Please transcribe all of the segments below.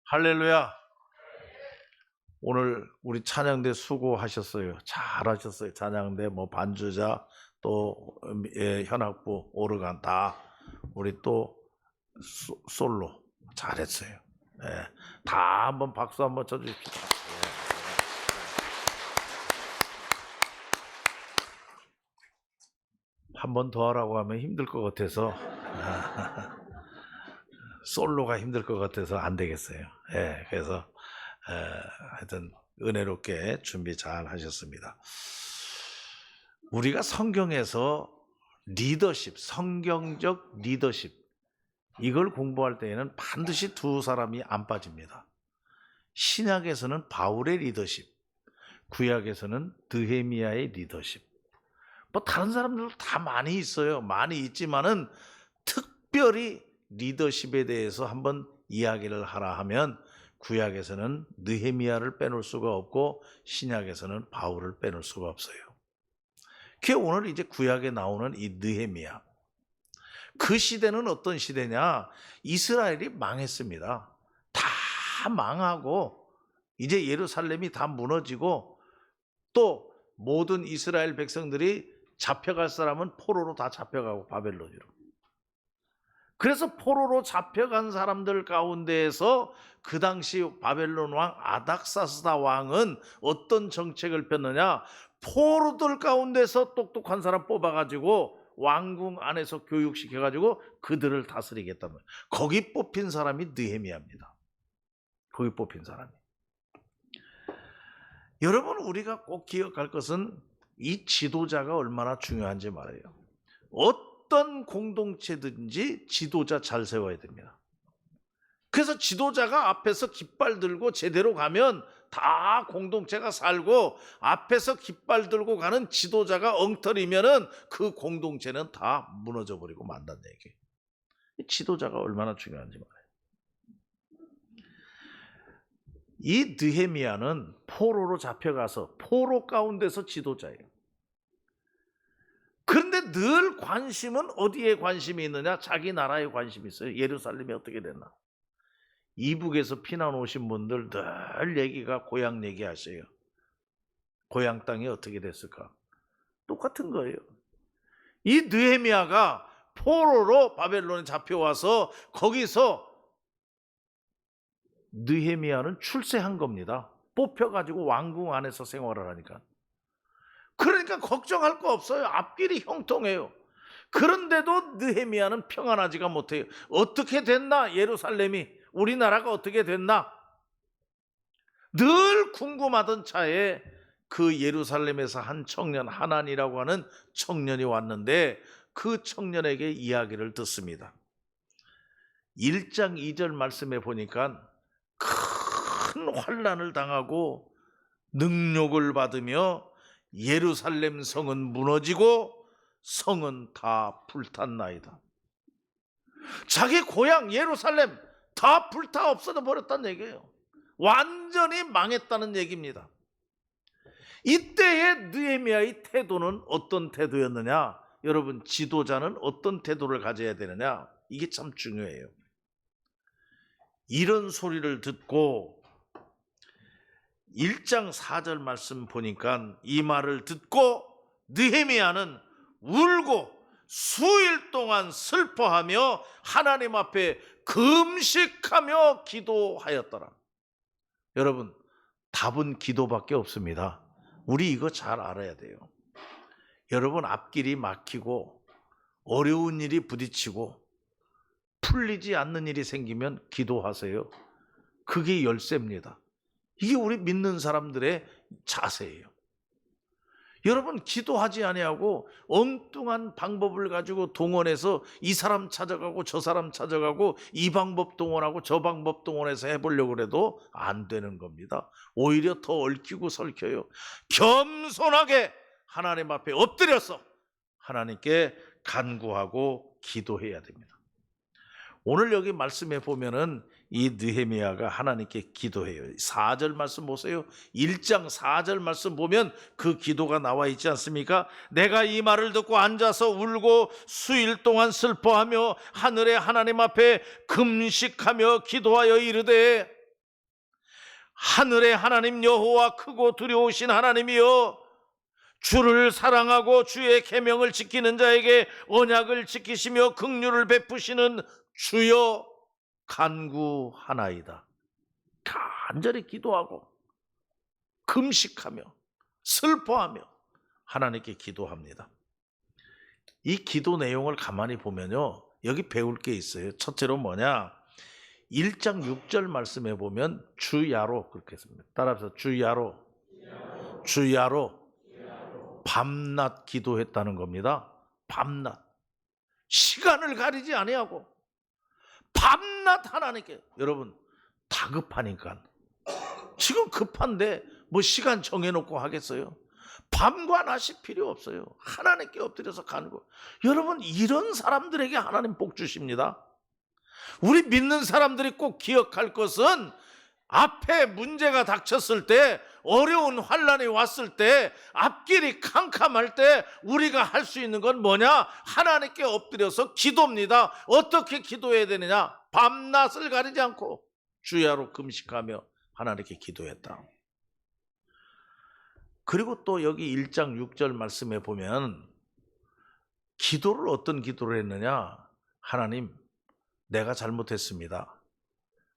할렐루야. 오늘 우리 찬양대 수고하셨어요. 잘하셨어요. 찬양대 반주자 또 현악부 오르간 다 우리 또 솔로 잘했어요. 예, 다 한번 박수 한번 쳐주십시오. 한 번 더 하라고 하면 힘들 것 같아서 솔로가 힘들 것 같아서 안 되겠어요. 예, 그래서 하여튼 은혜롭게 준비 잘 하셨습니다. 우리가 성경에서 리더십, 성경적 리더십 이걸 공부할 때에는 반드시 두 사람이 안 빠집니다. 신약에서는 바울의 리더십, 구약에서는 느헤미야의 리더십. 다른 사람들도 다 많이 있어요. 많이 있지만은 특별히 리더십에 대해서 한번 이야기를 하라 하면 구약에서는 느헤미야를 빼놓을 수가 없고 신약에서는 바울을 빼놓을 수가 없어요. 그게 오늘 이제 구약에 나오는 이 느헤미야. 그 시대는 어떤 시대냐? 이스라엘이 망했습니다. 다 망하고 이제 예루살렘이 다 무너지고 또 모든 이스라엘 백성들이 잡혀갈 사람은 포로로 다 잡혀가고 바벨론으로. 그래서 포로로 잡혀간 사람들 가운데에서 그 당시 바벨론 왕 아닥사스다 왕은 어떤 정책을 폈느냐? 포로들 가운데서 똑똑한 사람 뽑아가지고 왕궁 안에서 교육시켜가지고 그들을 다스리겠다는 거예요. 거기 뽑힌 사람이 느헤미야입니다. 거기 뽑힌 사람이. 여러분, 우리가 꼭 기억할 것은 이 지도자가 얼마나 중요한지 말이에요. 어떤 공동체든지 지도자 잘 세워야 됩니다. 그래서 지도자가 앞에서 깃발 들고 제대로 가면 다 공동체가 살고, 앞에서 깃발 들고 가는 지도자가 엉터리면은 그 공동체는 다 무너져 버리고 만다는 얘기예요. 지도자가 얼마나 중요한지 말이에요. 이 느헤미야는 포로로 잡혀가서 포로 가운데서 지도자예요. 그런데 늘 관심은 어디에 관심이 있느냐? 자기 나라에 관심이 있어요. 예루살렘이 어떻게 됐나? 이북에서 피난 오신 분들 늘 얘기가 고향 얘기하세요. 고향 땅이 어떻게 됐을까? 똑같은 거예요. 이 느헤미야가 포로로 바벨론에 잡혀와서 거기서 느헤미야는 출세한 겁니다. 뽑혀가지고 왕궁 안에서 생활을 하니까. 그러니까 걱정할 거 없어요. 앞길이 형통해요. 그런데도 느헤미야는 평안하지가 못해요. 어떻게 됐나? 예루살렘이, 우리나라가 어떻게 됐나? 늘 궁금하던 차에 그 예루살렘에서 한 청년, 하난이라고 하는 청년이 왔는데 그 청년에게 이야기를 듣습니다. 1장 2절 말씀에 보니까 큰 환난을 당하고 능욕을 받으며 예루살렘 성은 무너지고 성은 다 불탔나이다. 자기 고향 예루살렘 다 불타 없어져 버렸다는 얘기예요. 완전히 망했다는 얘기입니다. 이때의 느헤미야의 태도는 어떤 태도였느냐? 여러분, 지도자는 어떤 태도를 가져야 되느냐? 이게 참 중요해요. 이런 소리를 듣고 1장 4절 말씀 보니까 이 말을 듣고 느헤미야는 울고 수일 동안 슬퍼하며 하나님 앞에 금식하며 기도하였더라. 여러분, 답은 기도밖에 없습니다. 우리 이거 잘 알아야 돼요. 여러분, 앞길이 막히고 어려운 일이 부딪히고 풀리지 않는 일이 생기면 기도하세요. 그게 열쇠입니다. 이게 우리 믿는 사람들의 자세예요. 여러분, 기도하지 아니하고 엉뚱한 방법을 가지고 동원해서 이 사람 찾아가고 저 사람 찾아가고 이 방법 동원하고 저 방법 동원해서 해보려고 해도 안 되는 겁니다. 오히려 더 얽히고 설켜요. 겸손하게 하나님 앞에 엎드려서 하나님께 간구하고 기도해야 됩니다. 오늘 여기 말씀에 보면은 이 느헤미야가 하나님께 기도해요. 4절 말씀 보세요. 1장 4절 말씀 보면 그 기도가 나와 있지 않습니까? 내가 이 말을 듣고 앉아서 울고 수일 동안 슬퍼하며 하늘의 하나님 앞에 금식하며 기도하여 이르되, 하늘의 하나님 여호와 크고 두려우신 하나님이여, 주를 사랑하고 주의 계명을 지키는 자에게 언약을 지키시며 긍휼을 베푸시는 주여 간구하나이다. 간절히 기도하고 금식하며 슬퍼하며 하나님께 기도합니다. 이 기도 내용을 가만히 보면요, 여기 배울 게 있어요. 첫째로 뭐냐, 1장 6절 말씀에 보면 주야로 그렇게 했습니다. 따라서 주야로 밤낮 기도했다는 겁니다. 밤낮, 시간을 가리지 아니하고 밤낮 하나님께. 여러분, 다급하니까, 지금 급한데 뭐 시간 정해놓고 하겠어요? 밤과 낮이 필요 없어요. 하나님께 엎드려서 간구. 여러분, 이런 사람들에게 하나님 복 주십니다. 우리 믿는 사람들이 꼭 기억할 것은, 앞에 문제가 닥쳤을 때, 어려운 환난이 왔을 때, 앞길이 캄캄할 때 우리가 할 수 있는 건 뭐냐? 하나님께 엎드려서 기도입니다. 어떻게 기도해야 되느냐? 밤낮을 가리지 않고 주야로 금식하며 하나님께 기도했다. 그리고 또 여기 1장 6절 말씀에 보면 기도를, 어떤 기도를 했느냐? 하나님, 내가 잘못했습니다.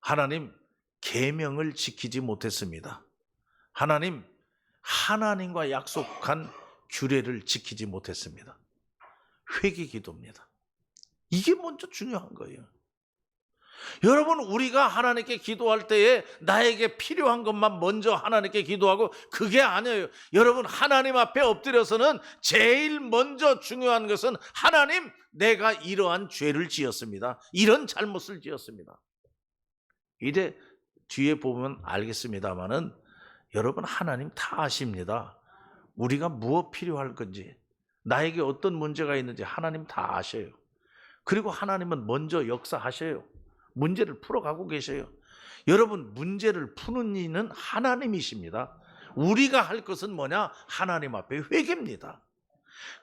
하나님, 계명을 지키지 못했습니다. 하나님, 하나님과 약속한 규례를 지키지 못했습니다. 회개 기도입니다. 이게 먼저 중요한 거예요. 여러분, 우리가 하나님께 기도할 때에 나에게 필요한 것만 먼저 하나님께 기도하고, 그게 아니에요. 여러분, 하나님 앞에 엎드려서는 제일 먼저 중요한 것은, 하나님, 내가 이러한 죄를 지었습니다. 이런 잘못을 지었습니다. 이제 뒤에 보면 알겠습니다만은, 여러분, 하나님 다 아십니다. 우리가 무엇 필요할 건지, 나에게 어떤 문제가 있는지 하나님 다 아셔요. 그리고 하나님은 먼저 역사하셔요. 문제를 풀어가고 계셔요. 여러분, 문제를 푸는 이는 하나님이십니다. 우리가 할 것은 뭐냐? 하나님 앞에 회개입니다.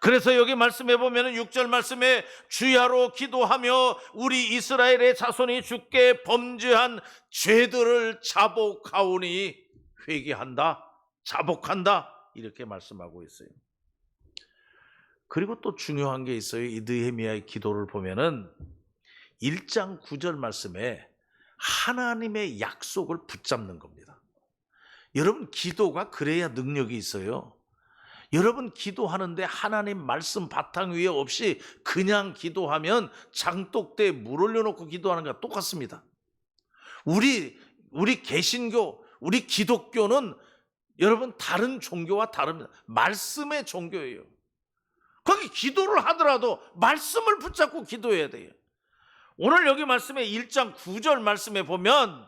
그래서 여기 말씀해 보면 6절 말씀에 주야로 기도하며 우리 이스라엘의 자손이 주께 범죄한 죄들을 자복하오니, 회개한다, 자복한다, 이렇게 말씀하고 있어요. 그리고 또 중요한 게 있어요. 이 느헤미야의 기도를 보면은 1장 9절 말씀에 하나님의 약속을 붙잡는 겁니다. 여러분, 기도가 그래야 능력이 있어요. 여러분, 기도하는데 하나님 말씀 바탕 위에 없이 그냥 기도하면 장독대에 물 올려놓고 기도하는 것과 똑같습니다. 우리 개신교, 우리 기독교는 여러분 다른 종교와 다릅니다. 말씀의 종교예요. 거기 기도를 하더라도 말씀을 붙잡고 기도해야 돼요. 오늘 여기 말씀에 1장 9절 말씀에 보면,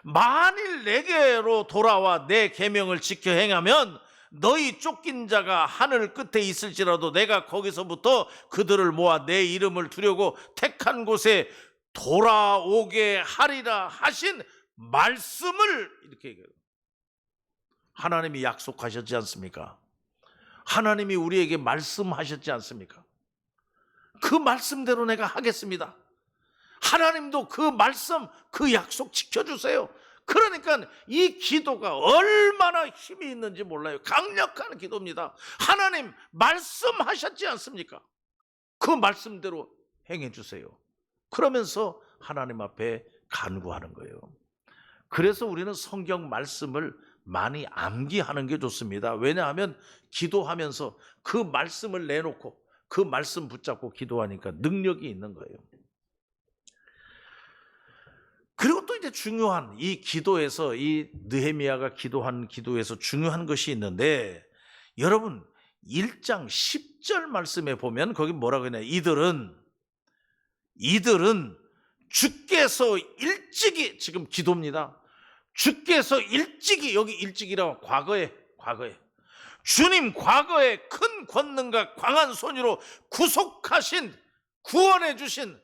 만일 내게로 돌아와 내 계명을 지켜 행하면 너희 쫓긴 자가 하늘 끝에 있을지라도 내가 거기서부터 그들을 모아 내 이름을 두려고 택한 곳에 돌아오게 하리라 하신 말씀을, 이렇게 얘기해요. 하나님이 약속하셨지 않습니까? 하나님이 우리에게 말씀하셨지 않습니까? 그 말씀대로 내가 하겠습니다. 하나님도 그 말씀, 그 약속 지켜주세요. 그러니까 이 기도가 얼마나 힘이 있는지 몰라요. 강력한 기도입니다. 하나님 말씀하셨지 않습니까? 그 말씀대로 행해 주세요. 그러면서 하나님 앞에 간구하는 거예요. 그래서 우리는 성경 말씀을 많이 암기하는 게 좋습니다. 왜냐하면 기도하면서 그 말씀을 내놓고 그 말씀 붙잡고 기도하니까 능력이 있는 거예요. 그리고 또 이제 중요한 이 기도에서, 이 느헤미야가 기도한 기도에서 중요한 것이 있는데, 여러분 1장 10절 말씀에 보면 거기 뭐라고 하냐, 이들은 주께서 일찍이, 지금 기도입니다. 주께서 일찍이, 여기 일찍이라고 과거에 주님 과거에 큰 권능과 강한 손으로 구속하신, 구원해 주신,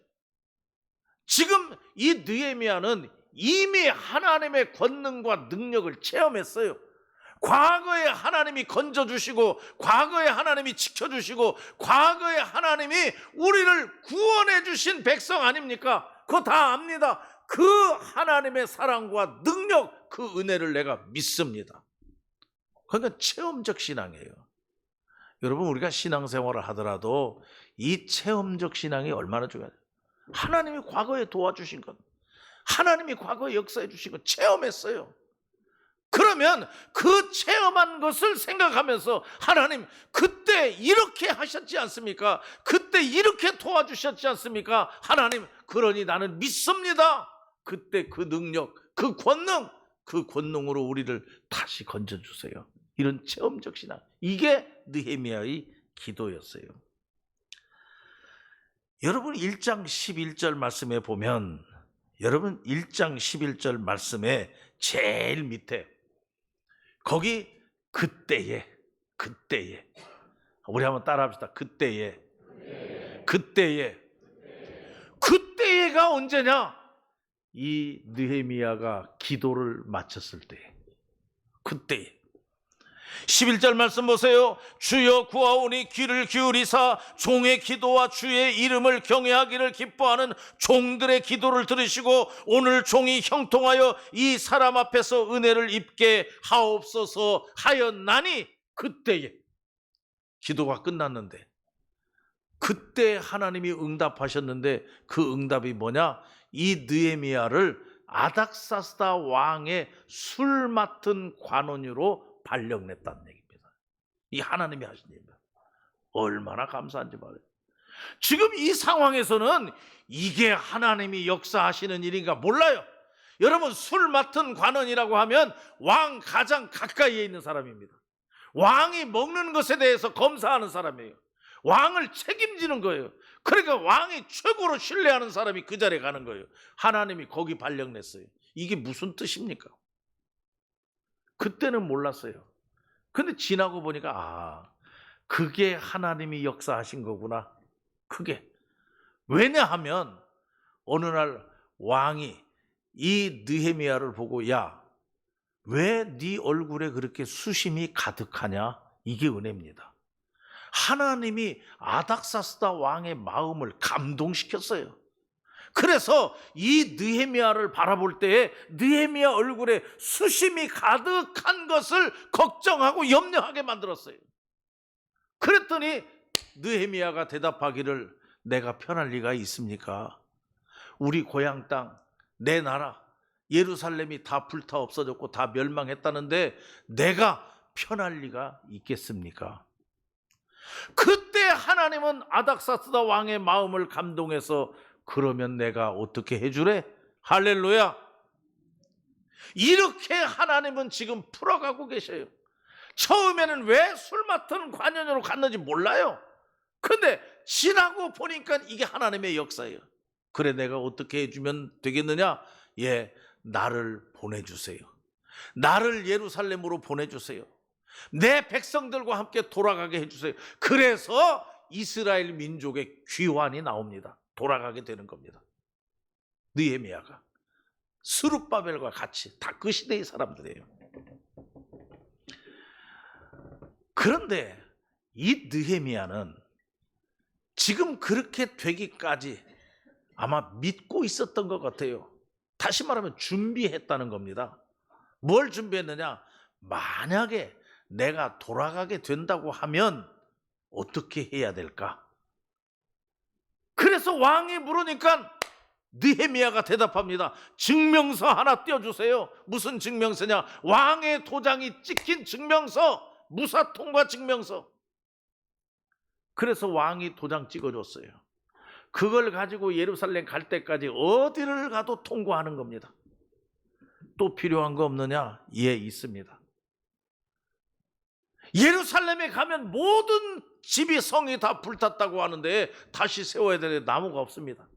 지금 이 느헤미야는 이미 하나님의 권능과 능력을 체험했어요. 과거에 하나님이 건져주시고, 과거에 하나님이 지켜주시고, 과거에 하나님이 우리를 구원해 주신 백성 아닙니까? 그거 다 압니다. 그 하나님의 사랑과 능력, 그 은혜를 내가 믿습니다. 그러니까 체험적 신앙이에요. 여러분, 우리가 신앙생활을 하더라도 이 체험적 신앙이 얼마나 중요해요. 하나님이 과거에 도와주신 것, 하나님이 과거에 역사해 주신 것 체험했어요. 그러면 그 체험한 것을 생각하면서 하나님 그때 이렇게 하셨지 않습니까? 그때 이렇게 도와주셨지 않습니까? 하나님, 그러니 나는 믿습니다. 그때 그 능력, 그 권능으로 우리를 다시 건져주세요. 이런 체험적 신앙, 이게 느헤미야의 기도였어요. 여러분 1장 11절 말씀에 보면, 여러분 1장 11절 말씀에 제일 밑에 거기 그때에 우리 한번 따라합시다. 그때에가 언제냐? 이 느헤미야가 기도를 마쳤을 때, 그때에. 11절 말씀 보세요. 주여 구하오니 귀를 기울이사 종의 기도와 주의 이름을 경외하기를 기뻐하는 종들의 기도를 들으시고 오늘 종이 형통하여 이 사람 앞에서 은혜를 입게 하옵소서 하였나니, 그때에 기도가 끝났는데 그때 하나님이 응답하셨는데, 그 응답이 뭐냐? 이 느헤미야를 아닥사스다 왕의 술 맡은 관원으로 발령냈다는 얘기입니다. 이 하나님이 하신 일입니다. 얼마나 감사한지 말이에요. 지금 이 상황에서는 이게 하나님이 역사하시는 일인가 몰라요. 여러분, 술 맡은 관원이라고 하면 왕 가장 가까이에 있는 사람입니다. 왕이 먹는 것에 대해서 검사하는 사람이에요. 왕을 책임지는 거예요. 그러니까 왕이 최고로 신뢰하는 사람이 그 자리에 가는 거예요. 하나님이 거기 발령냈어요. 이게 무슨 뜻입니까? 그때는 몰랐어요. 근데 지나고 보니까 그게 하나님이 역사하신 거구나. 그게. 왜냐하면 어느 날 왕이 이 느헤미야를 보고, 야, 왜 네 얼굴에 그렇게 수심이 가득하냐? 이게 은혜입니다. 하나님이 아닥사스다 왕의 마음을 감동시켰어요. 그래서 이 느헤미야를 바라볼 때에 느헤미야 얼굴에 수심이 가득한 것을 걱정하고 염려하게 만들었어요. 그랬더니 느헤미야가 대답하기를, 내가 편할 리가 있습니까? 우리 고향 땅, 내 나라 예루살렘이 다 불타 없어졌고 다 멸망했다는데 내가 편할 리가 있겠습니까? 그때 하나님은 아닥사스다 왕의 마음을 감동해서, 그러면 내가 어떻게 해주래? 할렐루야. 이렇게 하나님은 지금 풀어가고 계셔요. 처음에는 왜 술 맡은 관원으로 갔는지 몰라요. 근데 지나고 보니까 이게 하나님의 역사예요. 그래, 내가 어떻게 해주면 되겠느냐? 예, 나를 보내주세요. 나를 예루살렘으로 보내주세요. 내 백성들과 함께 돌아가게 해주세요. 그래서 이스라엘 민족의 귀환이 나옵니다. 돌아가게 되는 겁니다. 느헤미야가 스룹바벨과 같이 다 그 시대의 사람들이에요. 그런데 이 느헤미야는 지금 그렇게 되기까지 아마 믿고 있었던 것 같아요. 다시 말하면 준비했다는 겁니다. 뭘 준비했느냐? 만약에 내가 돌아가게 된다고 하면 어떻게 해야 될까? 그래서 왕이 물으니까 느헤미야가 대답합니다. 증명서 하나 띄워주세요. 무슨 증명서냐? 왕의 도장이 찍힌 증명서, 무사통과 증명서. 그래서 왕이 도장 찍어줬어요. 그걸 가지고 예루살렘 갈 때까지 어디를 가도 통과하는 겁니다. 또 필요한 거 없느냐? 예, 있습니다. 예루살렘에 가면 모든 집이, 성이 다 불탔다고 하는데 다시 세워야 되는데 나무가 없습니다.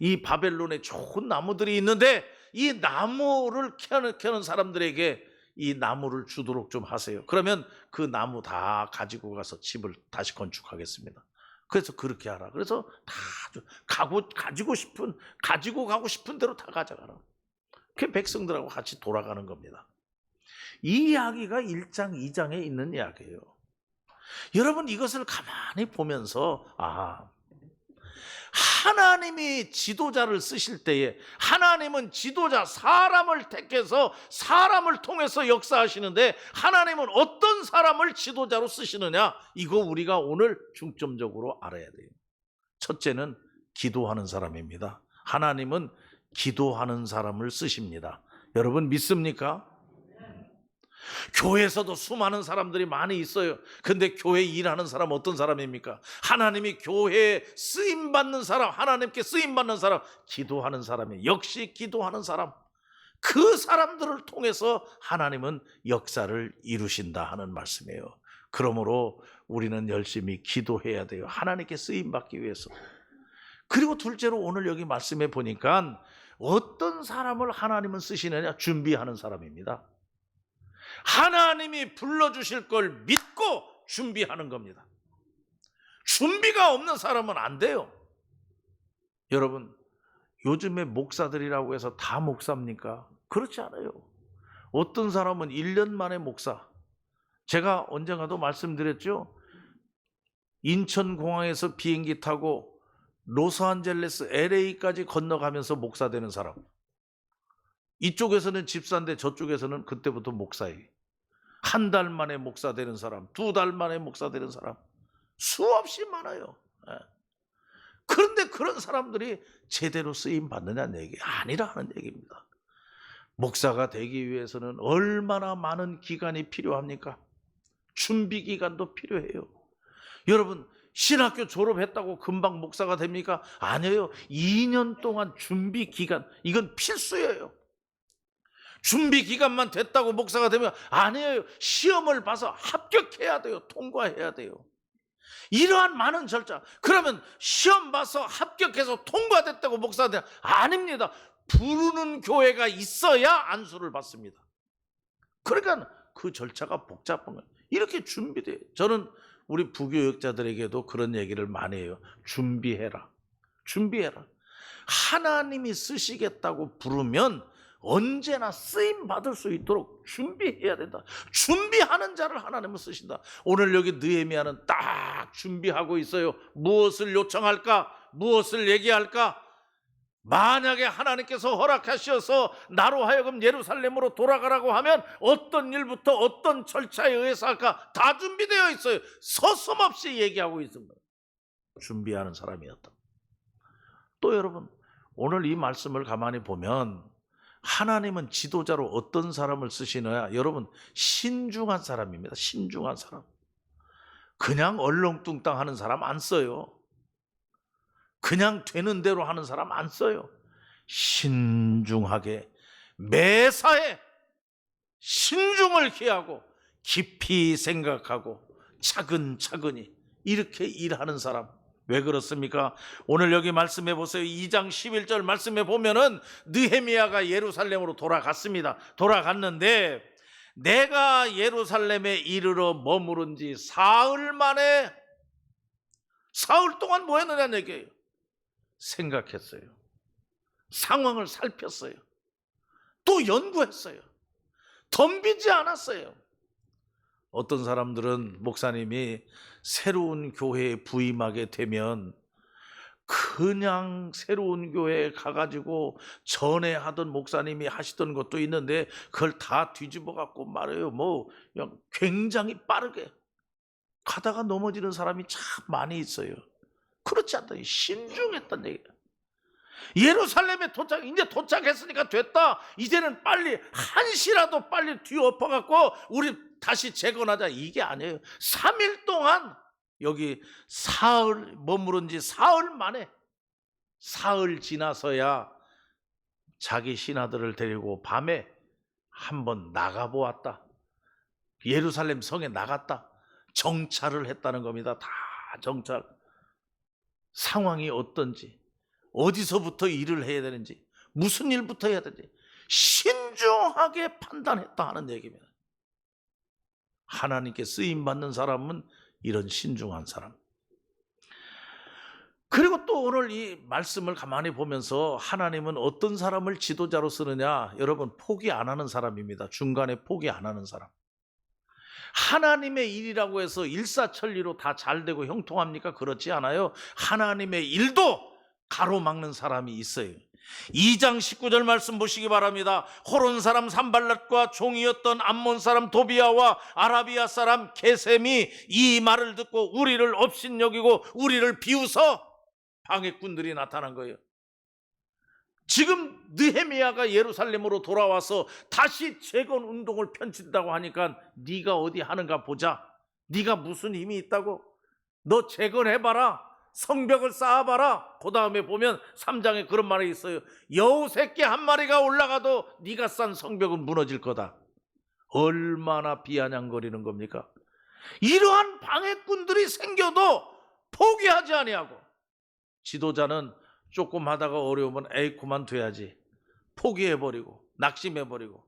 이 바벨론에 좋은 나무들이 있는데 이 나무를 캐는 사람들에게 이 나무를 주도록 좀 하세요. 그러면 그 나무 다 가지고 가서 집을 다시 건축하겠습니다. 그래서 그렇게 하라. 그래서 다 가지고 가고 싶은 대로 다 가져가라. 그 백성들하고 같이 돌아가는 겁니다. 이 이야기가 1장, 2장에 있는 이야기예요. 여러분, 이것을 가만히 보면서 하나님이 지도자를 쓰실 때에 하나님은 지도자 사람을 택해서 사람을 통해서 역사하시는데 하나님은 어떤 사람을 지도자로 쓰시느냐, 이거 우리가 오늘 중점적으로 알아야 돼요. 첫째는 기도하는 사람입니다. 하나님은 기도하는 사람을 쓰십니다. 여러분 믿습니까? 교회에서도 수많은 사람들이 많이 있어요. 근데 교회 일하는 사람 어떤 사람입니까? 하나님이 교회에 쓰임받는 사람, 하나님께 쓰임받는 사람, 기도하는 사람이에요. 역시 기도하는 사람, 그 사람들을 통해서 하나님은 역사를 이루신다 하는 말씀이에요. 그러므로 우리는 열심히 기도해야 돼요. 하나님께 쓰임받기 위해서. 그리고 둘째로 오늘 여기 말씀해 보니까 어떤 사람을 하나님은 쓰시느냐, 준비하는 사람입니다. 하나님이 불러주실 걸 믿고 준비하는 겁니다. 준비가 없는 사람은 안 돼요. 여러분, 요즘에 목사들이라고 해서 다 목사입니까? 그렇지 않아요. 어떤 사람은 1년 만에 목사. 제가 언젠가도 말씀드렸죠. 인천공항에서 비행기 타고 로스앤젤레스 LA까지 건너가면서 목사 되는 사람. 이쪽에서는 집사인데 저쪽에서는 그때부터 목사예요. 한 달 만에 목사 되는 사람, 2달 만에 목사 되는 사람, 수없이 많아요. 그런데 그런 사람들이 제대로 쓰임 받느냐는 얘기 아니라는 얘기입니다. 목사가 되기 위해서는 얼마나 많은 기간이 필요합니까? 준비 기간도 필요해요. 여러분, 신학교 졸업했다고 금방 목사가 됩니까? 아니에요. 2년 동안 준비 기간, 이건 필수예요. 준비 기간만 됐다고 목사가 되면 아니에요. 시험을 봐서 합격해야 돼요. 통과해야 돼요. 이러한 많은 절차. 그러면 시험 봐서 합격해서 통과됐다고 목사가 되면 아닙니다. 부르는 교회가 있어야 안수를 받습니다. 그러니까 그 절차가 복잡한 거예요. 이렇게 준비돼요. 저는 우리 부교육자들에게도 그런 얘기를 많이 해요. 준비해라. 준비해라. 하나님이 쓰시겠다고 부르면 언제나 쓰임 받을 수 있도록 준비해야 된다. 준비하는 자를 하나님은 쓰신다. 오늘 여기 느헤미야는 딱 준비하고 있어요. 무엇을 요청할까? 무엇을 얘기할까? 만약에 하나님께서 허락하셔서 나로 하여금 예루살렘으로 돌아가라고 하면 어떤 일부터 어떤 절차에 의해서 할까? 다 준비되어 있어요. 서슴없이 얘기하고 있습니다. 준비하는 사람이었다. 또 여러분, 오늘 이 말씀을 가만히 보면 하나님은 지도자로 어떤 사람을 쓰시느냐? 여러분, 신중한 사람입니다. 신중한 사람. 그냥 얼렁뚱땅 하는 사람 안 써요. 그냥 되는 대로 하는 사람 안 써요. 신중하게 매사에 신중을 기하고 깊이 생각하고 차근차근히 이렇게 일하는 사람. 왜 그렇습니까? 오늘 여기 말씀해 보세요. 2장 11절 말씀해 보면은 느헤미야가 예루살렘으로 돌아갔습니다. 돌아갔는데 내가 예루살렘에 이르러 머무른 지 사흘 만에, 사흘 동안 뭐 했느냐는 얘기예요. 생각했어요. 상황을 살폈어요. 또 연구했어요. 덤비지 않았어요. 어떤 사람들은 목사님이 새로운 교회에 부임하게 되면 그냥 새로운 교회에 가가지고 전에 하던 목사님이 하시던 것도 있는데 그걸 다 뒤집어 갖고 말해요. 뭐 그냥 굉장히 빠르게 가다가 넘어지는 사람이 참 많이 있어요. 그렇지 않다. 신중했단 얘기야. 예루살렘에 이제 도착했으니까 됐다. 이제는 빨리 한시라도 빨리 뒤엎어갖고 우리 다시 재건하자. 이게 아니에요. 3일 동안 여기 사흘 머무른 지 사흘 만에, 사흘 지나서야 자기 신하들을 데리고 밤에 한번 나가보았다. 예루살렘 성에 나갔다. 정찰을 했다는 겁니다. 다 정찰. 상황이 어떤지, 어디서부터 일을 해야 되는지, 무슨 일부터 해야 되는지 신중하게 판단했다 하는 얘기입니다. 하나님께 쓰임받는 사람은 이런 신중한 사람. 그리고 또 오늘 이 말씀을 가만히 보면서 하나님은 어떤 사람을 지도자로 쓰느냐? 여러분, 포기 안 하는 사람입니다. 중간에 포기 안 하는 사람. 하나님의 일이라고 해서 일사천리로 다 잘되고 형통합니까? 그렇지 않아요. 하나님의 일도 가로막는 사람이 있어요. 2장 19절 말씀 보시기 바랍니다. 호론 사람 산발랏과 종이었던 암몬 사람 도비아와 아라비아 사람 게셈이 이 말을 듣고 우리를 업신여기고 우리를 비웃어 방해꾼들이 나타난 거예요. 지금 느헤미야가 예루살렘으로 돌아와서 다시 재건 운동을 펼친다고 하니까 네가 어디 하는가 보자. 네가 무슨 힘이 있다고? 너 재건해봐라. 성벽을 쌓아봐라. 그 다음에 보면 3장에 그런 말이 있어요. 여우 새끼 한 마리가 올라가도 네가 쌓은 성벽은 무너질 거다. 얼마나 비아냥거리는 겁니까? 이러한 방해꾼들이 생겨도 포기하지 아니하고, 지도자는 조금 하다가 어려우면 에이 그만둬야지, 포기해버리고 낙심해버리고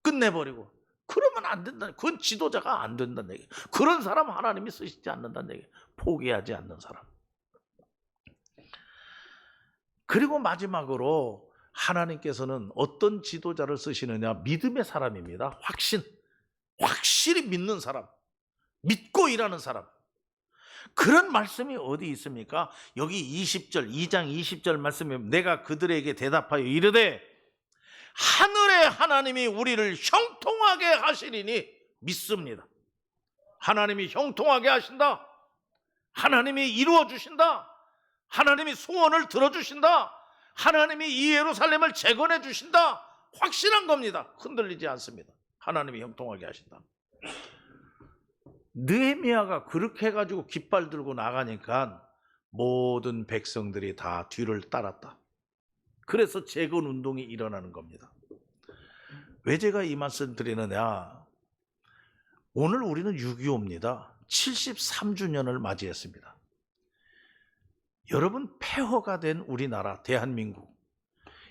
끝내버리고 그러면 안 된다. 그건 지도자가 안 된다는 얘기예요. 그런 사람 하나님이 쓰시지 않는다는 얘기예요. 포기하지 않는 사람. 그리고 마지막으로 하나님께서는 어떤 지도자를 쓰시느냐, 믿음의 사람입니다. 확실히 믿는 사람, 믿고 일하는 사람. 그런 말씀이 어디 있습니까? 여기 20절, 2장 20절 말씀에 내가 그들에게 대답하여 이르되 하늘의 하나님이 우리를 형통하게 하시리니 믿습니다. 하나님이 형통하게 하신다. 하나님이 이루어 주신다. 하나님이 소원을 들어주신다. 하나님이 이 예루살렘을 재건해 주신다. 확실한 겁니다. 흔들리지 않습니다. 하나님이 형통하게 하신다. 느헤미야가 그렇게 해가지고 깃발 들고 나가니까 모든 백성들이 다 뒤를 따랐다. 그래서 재건 운동이 일어나는 겁니다. 왜 제가 이 말씀 드리느냐, 오늘 우리는 6.25입니다. 73주년을 맞이했습니다. 여러분, 폐허가 된 우리나라 대한민국,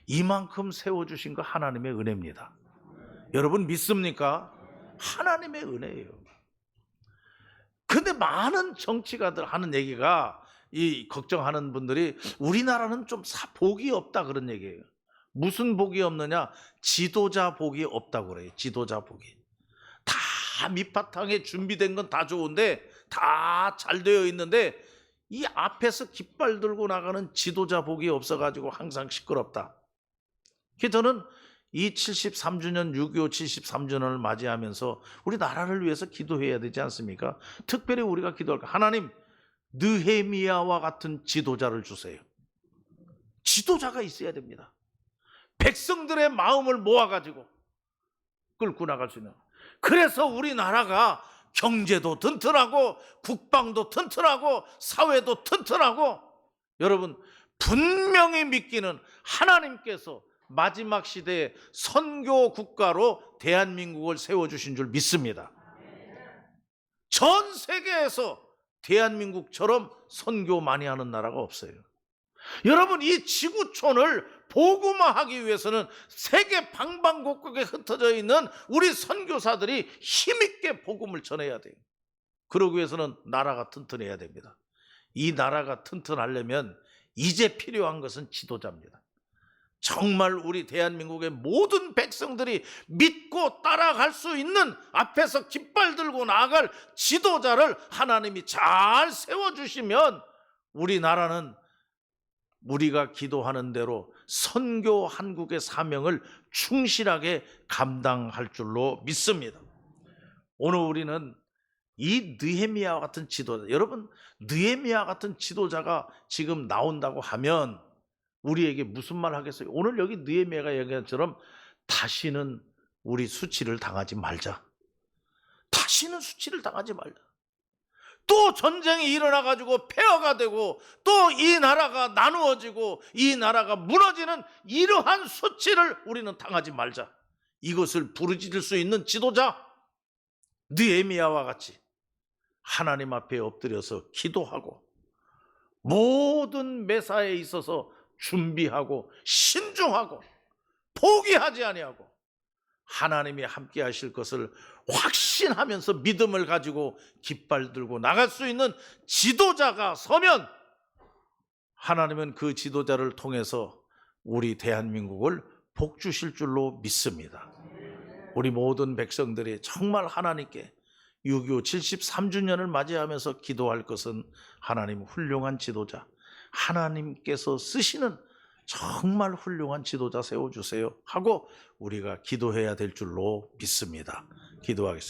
이만큼 세워주신 거 하나님의 은혜입니다. 여러분 믿습니까? 하나님의 은혜예요. 근데 많은 정치가들 하는 얘기가, 이 걱정하는 분들이 우리나라는 좀 복이 없다 그런 얘기예요. 무슨 복이 없느냐? 지도자 복이 없다고 그래요. 지도자 복이. 다 밑바탕에 준비된 건 다 좋은데, 다 잘 되어 있는데 이 앞에서 깃발 들고 나가는 지도자 복이 없어가지고 항상 시끄럽다. 그래서 저는 이 73주년, 6.25 73주년을 맞이하면서 우리 나라를 위해서 기도해야 되지 않습니까? 특별히 우리가 기도할까? 하나님, 느헤미야와 같은 지도자를 주세요. 지도자가 있어야 됩니다. 백성들의 마음을 모아가지고 끌고 나갈 수 있는. 그래서 우리나라가 경제도 튼튼하고 국방도 튼튼하고 사회도 튼튼하고, 여러분 분명히 믿기는 하나님께서 마지막 시대에 선교 국가로 대한민국을 세워주신 줄 믿습니다. 전 세계에서 대한민국처럼 선교 많이 하는 나라가 없어요. 여러분, 이 지구촌을 복음화하기 위해서는 세계 방방곡곡에 흩어져 있는 우리 선교사들이 힘있게 복음을 전해야 돼요. 그러기 위해서는 나라가 튼튼해야 됩니다. 이 나라가 튼튼하려면 이제 필요한 것은 지도자입니다. 정말 우리 대한민국의 모든 백성들이 믿고 따라갈 수 있는, 앞에서 깃발 들고 나아갈 지도자를 하나님이 잘 세워주시면 우리나라는 우리가 기도하는 대로 선교 한국의 사명을 충실하게 감당할 줄로 믿습니다. 오늘 우리는 이 느헤미야 같은 지도자, 여러분 느헤미야 같은 지도자가 지금 나온다고 하면 우리에게 무슨 말 하겠어요? 오늘 여기 느헤미야가 얘기한 것처럼 다시는 우리 수치를 당하지 말자. 다시는 수치를 당하지 말자. 또 전쟁이 일어나가지고 폐허가 되고 또 이 나라가 나누어지고 이 나라가 무너지는 이러한 수치를 우리는 당하지 말자. 이것을 부르짖을 수 있는 지도자, 느헤미야와 같이 하나님 앞에 엎드려서 기도하고 모든 매사에 있어서 준비하고 신중하고 포기하지 아니하고 하나님이 함께 하실 것을 확신하면서 믿음을 가지고 깃발 들고 나갈 수 있는 지도자가 서면 하나님은 그 지도자를 통해서 우리 대한민국을 복 주실 줄로 믿습니다. 우리 모든 백성들이 정말 하나님께 6.25 73주년을 맞이하면서 기도할 것은 하나님 훌륭한 지도자, 하나님께서 쓰시는 정말 훌륭한 지도자 세워주세요 하고 우리가 기도해야 될 줄로 믿습니다. 기도하겠습니다.